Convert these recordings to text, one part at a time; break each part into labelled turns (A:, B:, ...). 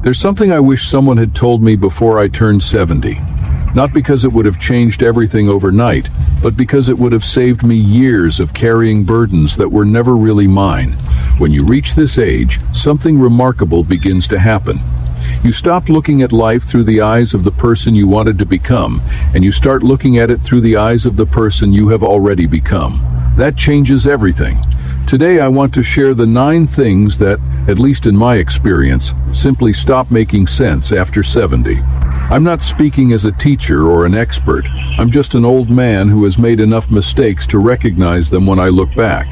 A: There's something I wish someone had told me before I turned 70. Not because it would have changed everything overnight, but because it would have saved me years of carrying burdens that were never really mine. When you reach this age, something remarkable begins to happen. You stop looking at life through the eyes of the person you wanted to become, and you start looking at it through the eyes of the person you have already become. That changes everything. Today I want to share the 9 things that, at least in my experience, simply stop making sense after 70. I'm not speaking as a teacher or an expert. I'm just an old man who has made enough mistakes to recognize them when I look back.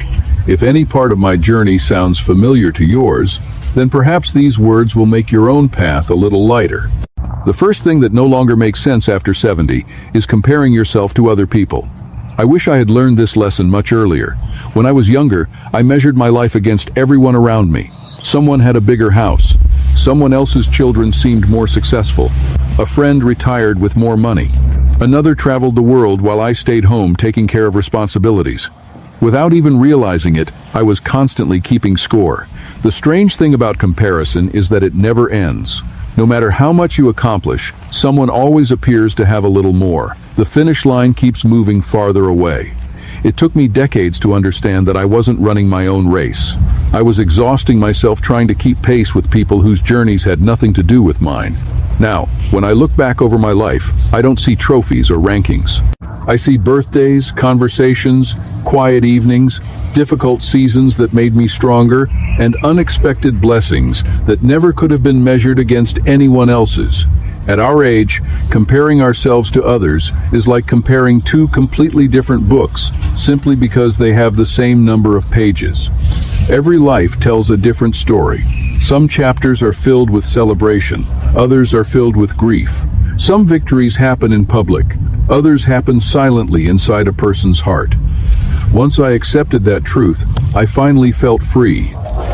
A: If any part of my journey sounds familiar to yours, then perhaps these words will make your own path a little lighter. The first thing that no longer makes sense after 70 is comparing yourself to other people. I wish I had learned this lesson much earlier. When I was younger, I measured my life against everyone around me. Someone had a bigger house. Someone else's children seemed more successful. A friend retired with more money. Another traveled the world while I stayed home taking care of responsibilities. Without even realizing it, I was constantly keeping score. The strange thing about comparison is that it never ends. No matter how much you accomplish, someone always appears to have a little more. The finish line keeps moving farther away. It took me decades to understand that I wasn't running my own race. I was exhausting myself trying to keep pace with people whose journeys had nothing to do with mine. Now, when I look back over my life, I don't see trophies or rankings. I see birthdays, conversations, quiet evenings, difficult seasons that made me stronger, and unexpected blessings that never could have been measured against anyone else's. At our age, comparing ourselves to others is like comparing 2 completely different books simply because they have the same number of pages. Every life tells a different story. Some chapters are filled with celebration, others are filled with grief. Some victories happen in public, others happen silently inside a person's heart. Once I accepted that truth, I finally felt free.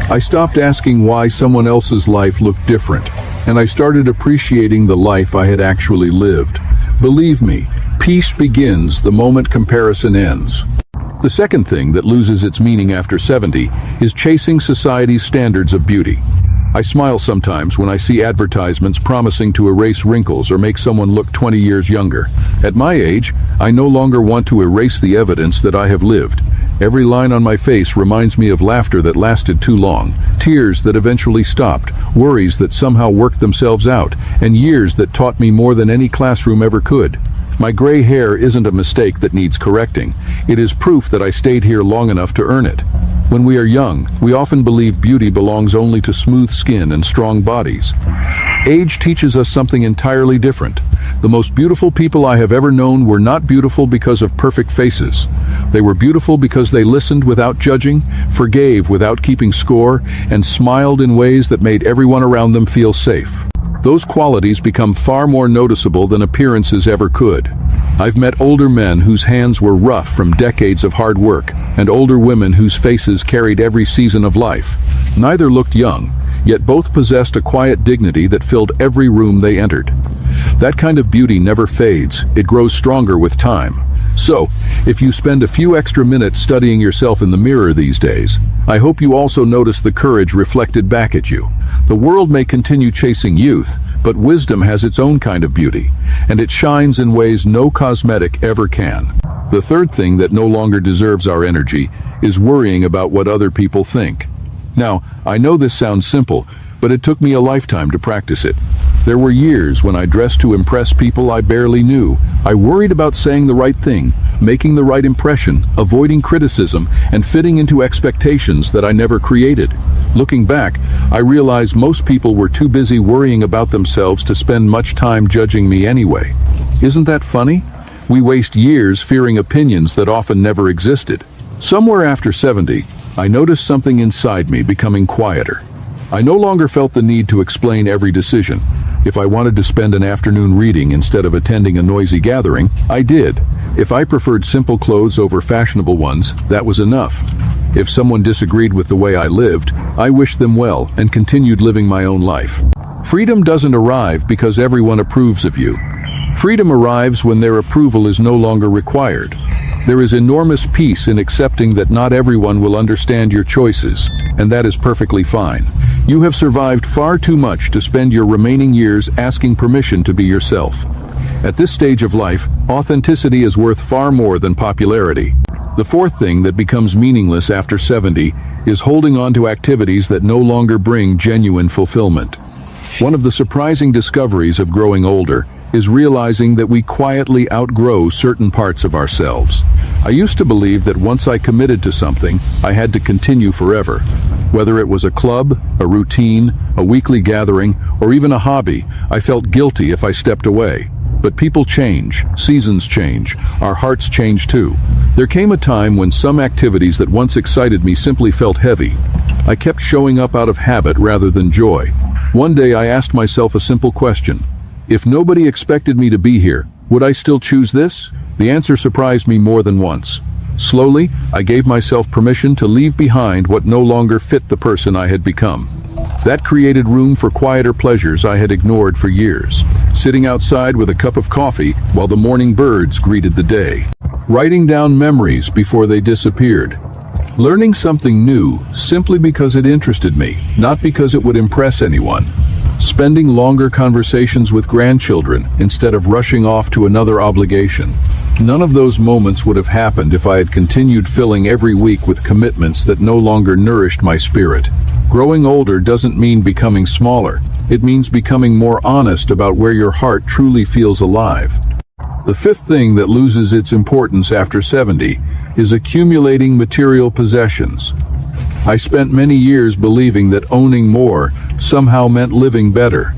A: I stopped asking why someone else's life looked different, and I started appreciating the life I had actually lived. Believe me, peace begins the moment comparison ends. The second thing that loses its meaning after 70 is chasing society's standards of beauty. I smile sometimes when I see advertisements promising to erase wrinkles or make someone look 20 years younger. At my age, I no longer want to erase the evidence that I have lived. Every line on my face reminds me of laughter that lasted too long, tears that eventually stopped, worries that somehow worked themselves out, and years that taught me more than any classroom ever could. My gray hair isn't a mistake that needs correcting. It is proof that I stayed here long enough to earn it. When we are young, we often believe beauty belongs only to smooth skin and strong bodies. Age teaches us something entirely different. The most beautiful people I have ever known were not beautiful because of perfect faces. They were beautiful because they listened without judging, forgave without keeping score, and smiled in ways that made everyone around them feel safe. Those qualities become far more noticeable than appearances ever could. I've met older men whose hands were rough from decades of hard work, and older women whose faces carried every season of life. Neither looked young, yet both possessed a quiet dignity that filled every room they entered. That kind of beauty never fades, it grows stronger with time. So, if you spend a few extra minutes studying yourself in the mirror these days, I hope you also notice the courage reflected back at you. The world may continue chasing youth, but wisdom has its own kind of beauty, and it shines in ways no cosmetic ever can. The third thing that no longer deserves our energy is worrying about what other people think. Now, I know this sounds simple, but it took me a lifetime to practice it. There were years when I dressed to impress people I barely knew. I worried about saying the right thing, making the right impression, avoiding criticism, and fitting into expectations that I never created. Looking back, I realized most people were too busy worrying about themselves to spend much time judging me anyway. Isn't that funny? We waste years fearing opinions that often never existed. Somewhere after 70, I noticed something inside me becoming quieter. I no longer felt the need to explain every decision. If I wanted to spend an afternoon reading instead of attending a noisy gathering, I did. If I preferred simple clothes over fashionable ones, that was enough. If someone disagreed with the way I lived, I wished them well and continued living my own life. Freedom doesn't arrive because everyone approves of you. Freedom arrives when their approval is no longer required. There is enormous peace in accepting that not everyone will understand your choices, and that is perfectly fine. You have survived far too much to spend your remaining years asking permission to be yourself. At this stage of life, authenticity is worth far more than popularity. The fourth thing that becomes meaningless after 70 is holding on to activities that no longer bring genuine fulfillment. One of the surprising discoveries of growing older is realizing that we quietly outgrow certain parts of ourselves. I used to believe that once I committed to something, I had to continue forever. Whether it was a club, a routine, a weekly gathering, or even a hobby, I felt guilty if I stepped away. But people change, seasons change, our hearts change too. There came a time when some activities that once excited me simply felt heavy. I kept showing up out of habit rather than joy. One day I asked myself a simple question. If nobody expected me to be here, would I still choose this? The answer surprised me more than once. Slowly, I gave myself permission to leave behind what no longer fit the person I had become. That created room for quieter pleasures I had ignored for years. Sitting outside with a cup of coffee while the morning birds greeted the day. Writing down memories before they disappeared. Learning something new simply because it interested me, not because it would impress anyone. Spending longer conversations with grandchildren instead of rushing off to another obligation. None of those moments would have happened if I had continued filling every week with commitments that no longer nourished my spirit. Growing older doesn't mean becoming smaller. It means becoming more honest about where your heart truly feels alive. The fifth thing that loses its importance after 70 is accumulating material possessions. I spent many years believing that owning more somehow meant living better.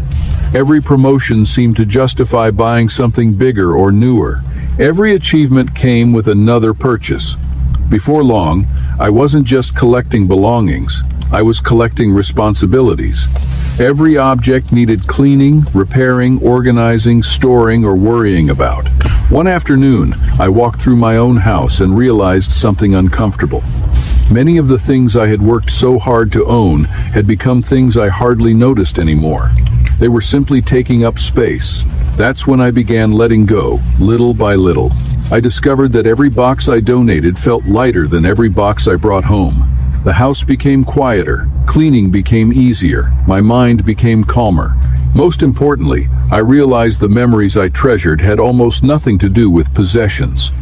A: Every promotion seemed to justify buying something bigger or newer. Every achievement came with another purchase. Before long, I wasn't just collecting belongings, I was collecting responsibilities. Every object needed cleaning, repairing, organizing, storing, or worrying about. One afternoon, I walked through my own house and realized something uncomfortable. Many of the things I had worked so hard to own had become things I hardly noticed anymore. They were simply taking up space. That's when I began letting go, little by little. I discovered that every box I donated felt lighter than every box I brought home. The house became quieter, cleaning became easier, my mind became calmer. Most importantly, I realized the memories I treasured had almost nothing to do with possessions.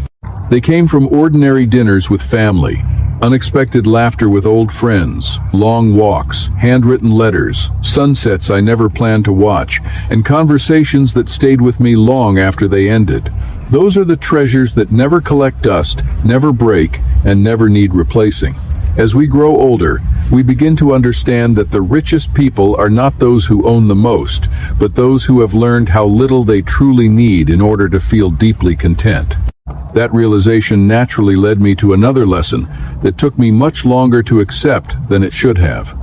A: They came from ordinary dinners with family, unexpected laughter with old friends, long walks, handwritten letters, sunsets I never planned to watch, and conversations that stayed with me long after they ended. Those are the treasures that never collect dust, never break, and never need replacing. As we grow older, we begin to understand that the richest people are not those who own the most, but those who have learned how little they truly need in order to feel deeply content. That realization naturally led me to another lesson that took me much longer to accept than it should have.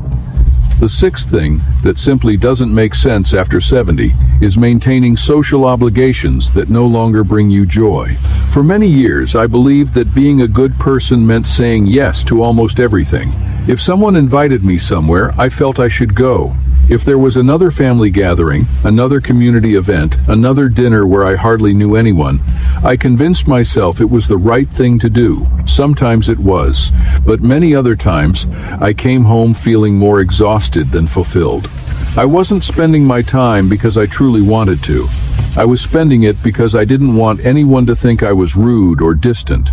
A: The sixth thing that simply doesn't make sense after 70 is maintaining social obligations that no longer bring you joy. For many years, I believed that being a good person meant saying yes to almost everything. If someone invited me somewhere, I felt I should go. If there was another family gathering, another community event, another dinner where I hardly knew anyone, I convinced myself it was the right thing to do. Sometimes it was, but many other times, I came home feeling more exhausted than fulfilled. I wasn't spending my time because I truly wanted to. I was spending it because I didn't want anyone to think I was rude or distant.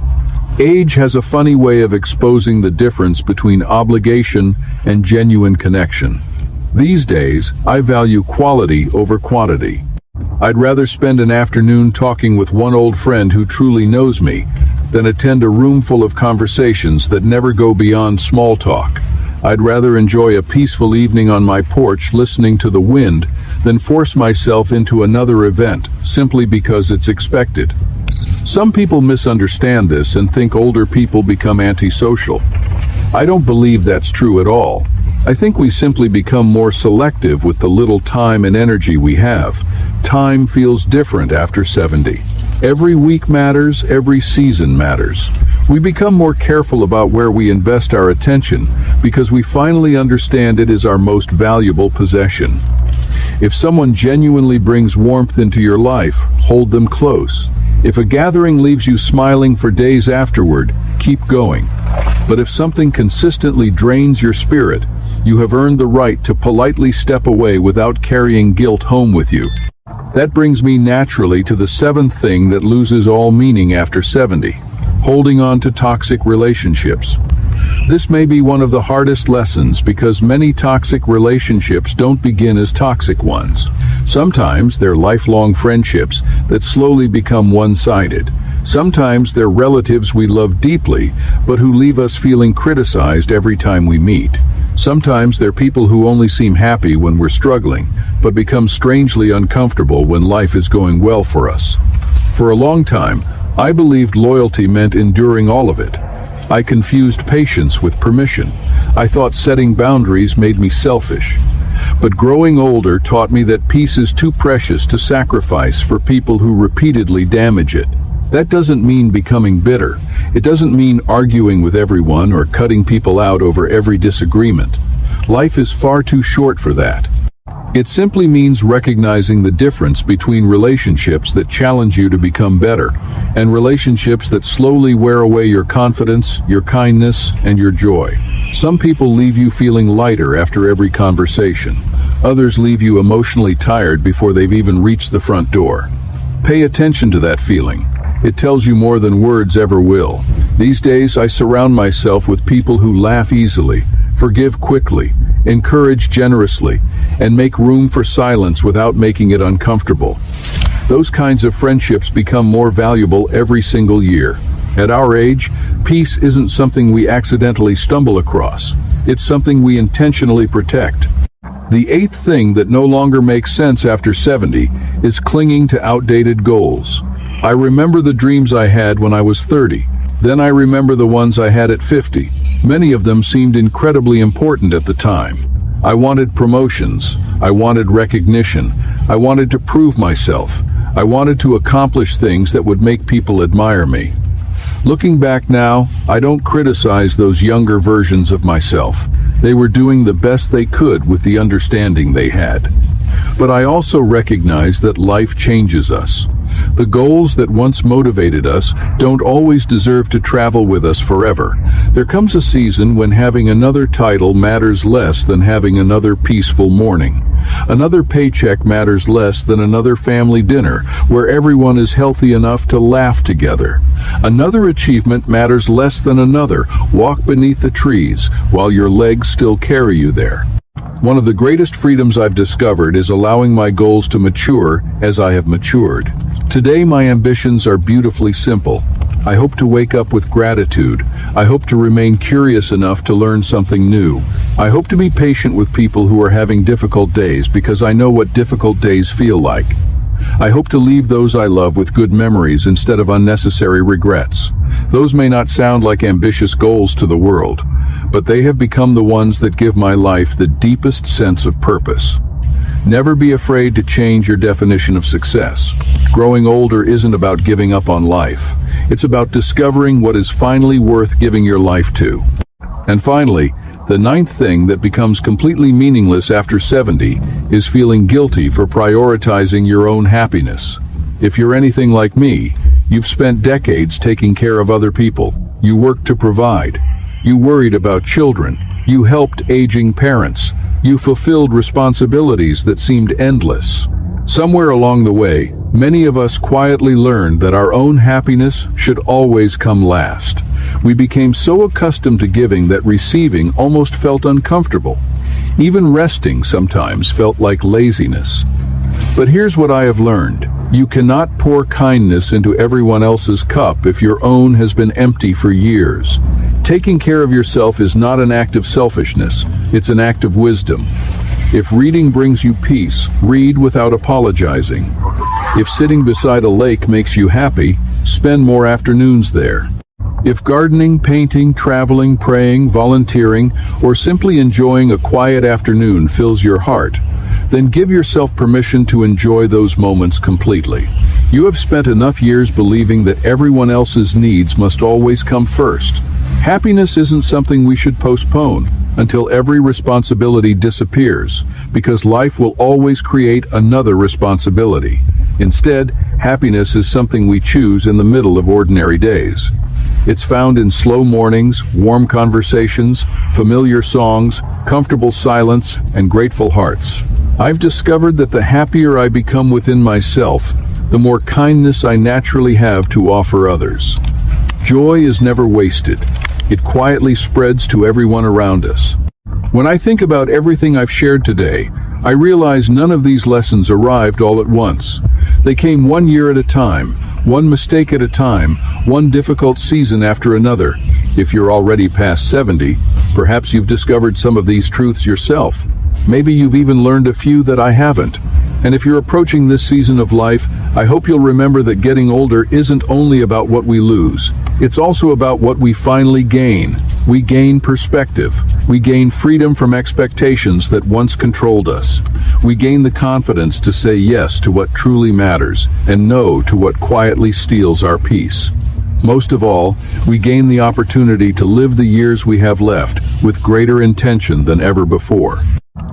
A: Age has a funny way of exposing the difference between obligation and genuine connection. These days, I value quality over quantity. I'd rather spend an afternoon talking with one old friend who truly knows me than attend a room full of conversations that never go beyond small talk. I'd rather enjoy a peaceful evening on my porch listening to the wind than force myself into another event simply because it's expected. Some people misunderstand this and think older people become antisocial. I don't believe that's true at all. I think we simply become more selective with the little time and energy we have. Time feels different after 70. Every week matters, every season matters. We become more careful about where we invest our attention because we finally understand it is our most valuable possession. If someone genuinely brings warmth into your life, hold them close. If a gathering leaves you smiling for days afterward, keep going. But if something consistently drains your spirit, You have earned the right to politely step away without carrying guilt home with you. That brings me naturally to the seventh thing that loses all meaning after 70. Holding on to toxic relationships. This may be one of the hardest lessons because many toxic relationships don't begin as toxic ones. Sometimes they're lifelong friendships that slowly become one-sided. Sometimes they're relatives we love deeply, but who leave us feeling criticized every time we meet. Sometimes they're people who only seem happy when we're struggling, but become strangely uncomfortable when life is going well for us. For a long time, I believed loyalty meant enduring all of it. I confused patience with permission. I thought setting boundaries made me selfish. But growing older taught me that peace is too precious to sacrifice for people who repeatedly damage it. That doesn't mean becoming bitter. It doesn't mean arguing with everyone or cutting people out over every disagreement. Life is far too short for that. It simply means recognizing the difference between relationships that challenge you to become better and relationships that slowly wear away your confidence, your kindness, and your joy. Some people leave you feeling lighter after every conversation. Others leave you emotionally tired before they've even reached the front door. Pay attention to that feeling. It tells you more than words ever will. These days, I surround myself with people who laugh easily, forgive quickly, encourage generously, and make room for silence without making it uncomfortable. Those kinds of friendships become more valuable every single year. At our age, peace isn't something we accidentally stumble across. It's something we intentionally protect. The eighth thing that no longer makes sense after 70 is clinging to outdated goals. I remember the dreams I had when I was 30. Then I remember the ones I had at 50. Many of them seemed incredibly important at the time. I wanted promotions. I wanted recognition. I wanted to prove myself. I wanted to accomplish things that would make people admire me. Looking back now, I don't criticize those younger versions of myself. They were doing the best they could with the understanding they had. But I also recognize that life changes us. The goals that once motivated us don't always deserve to travel with us forever. There comes a season when having another title matters less than having another peaceful morning. Another paycheck matters less than another family dinner where everyone is healthy enough to laugh together. Another achievement matters less than another walk beneath the trees while your legs still carry you there. One of the greatest freedoms I've discovered is allowing my goals to mature as I have matured. Today my ambitions are beautifully simple. I hope to wake up with gratitude. I hope to remain curious enough to learn something new. I hope to be patient with people who are having difficult days because I know what difficult days feel like. I hope to leave those I love with good memories instead of unnecessary regrets. Those may not sound like ambitious goals to the world, but they have become the ones that give my life the deepest sense of purpose. Never be afraid to change your definition of success. Growing older isn't about giving up on life. It's about discovering what is finally worth giving your life to. And finally, the ninth thing that becomes completely meaningless after 70 is feeling guilty for prioritizing your own happiness. If you're anything like me, you've spent decades taking care of other people. You worked to provide. You worried about children. You helped aging parents. You fulfilled responsibilities that seemed endless. Somewhere along the way, many of us quietly learned that our own happiness should always come last. We became so accustomed to giving that receiving almost felt uncomfortable. Even resting sometimes felt like laziness. But here's what I have learned. You cannot pour kindness into everyone else's cup if your own has been empty for years. Taking care of yourself is not an act of selfishness, it's an act of wisdom. If reading brings you peace, read without apologizing. If sitting beside a lake makes you happy, spend more afternoons there. If gardening, painting, traveling, praying, volunteering, or simply enjoying a quiet afternoon fills your heart, then give yourself permission to enjoy those moments completely. You have spent enough years believing that everyone else's needs must always come first. Happiness isn't something we should postpone until every responsibility disappears, because life will always create another responsibility. Instead, happiness is something we choose in the middle of ordinary days. It's found in slow mornings, warm conversations, familiar songs, comfortable silence, and grateful hearts. I've discovered that the happier I become within myself, the more kindness I naturally have to offer others. Joy is never wasted. It quietly spreads to everyone around us. When I think about everything I've shared today, I realize none of these lessons arrived all at once. They came 1 year at a time, one mistake at a time, one difficult season after another. If you're already past 70, perhaps you've discovered some of these truths yourself. Maybe you've even learned a few that I haven't. And if you're approaching this season of life, I hope you'll remember that getting older isn't only about what we lose. It's also about what we finally gain. We gain perspective. We gain freedom from expectations that once controlled us. We gain the confidence to say yes to what truly matters and no to what quietly steals our peace. Most of all, we gain the opportunity to live the years we have left with greater intention than ever before.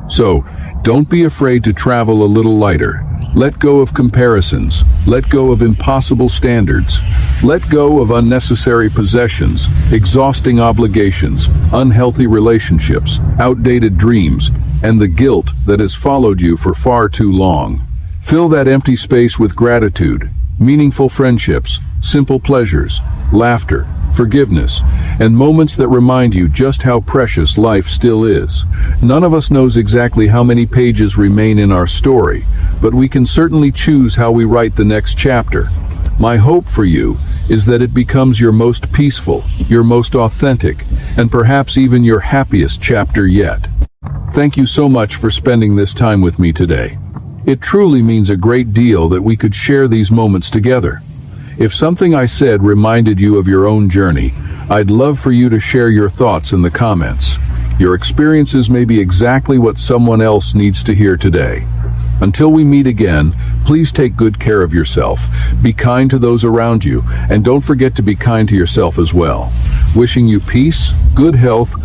A: So, don't be afraid to travel a little lighter. Let go of comparisons. Let go of impossible standards. Let go of unnecessary possessions, exhausting obligations, unhealthy relationships, outdated dreams, and the guilt that has followed you for far too long. Fill that empty space with gratitude, meaningful friendships, simple pleasures, laughter, forgiveness, and moments that remind you just how precious life still is. None of us knows exactly how many pages remain in our story, but we can certainly choose how we write the next chapter. My hope for you is that it becomes your most peaceful, your most authentic, and perhaps even your happiest chapter yet. Thank you so much for spending this time with me today. It truly means a great deal that we could share these moments together. If something I said reminded you of your own journey, I'd love for you to share your thoughts in the comments. Your experiences may be exactly what someone else needs to hear today. Until we meet again, please take good care of yourself, be kind to those around you, and don't forget to be kind to yourself as well. Wishing you peace, good health,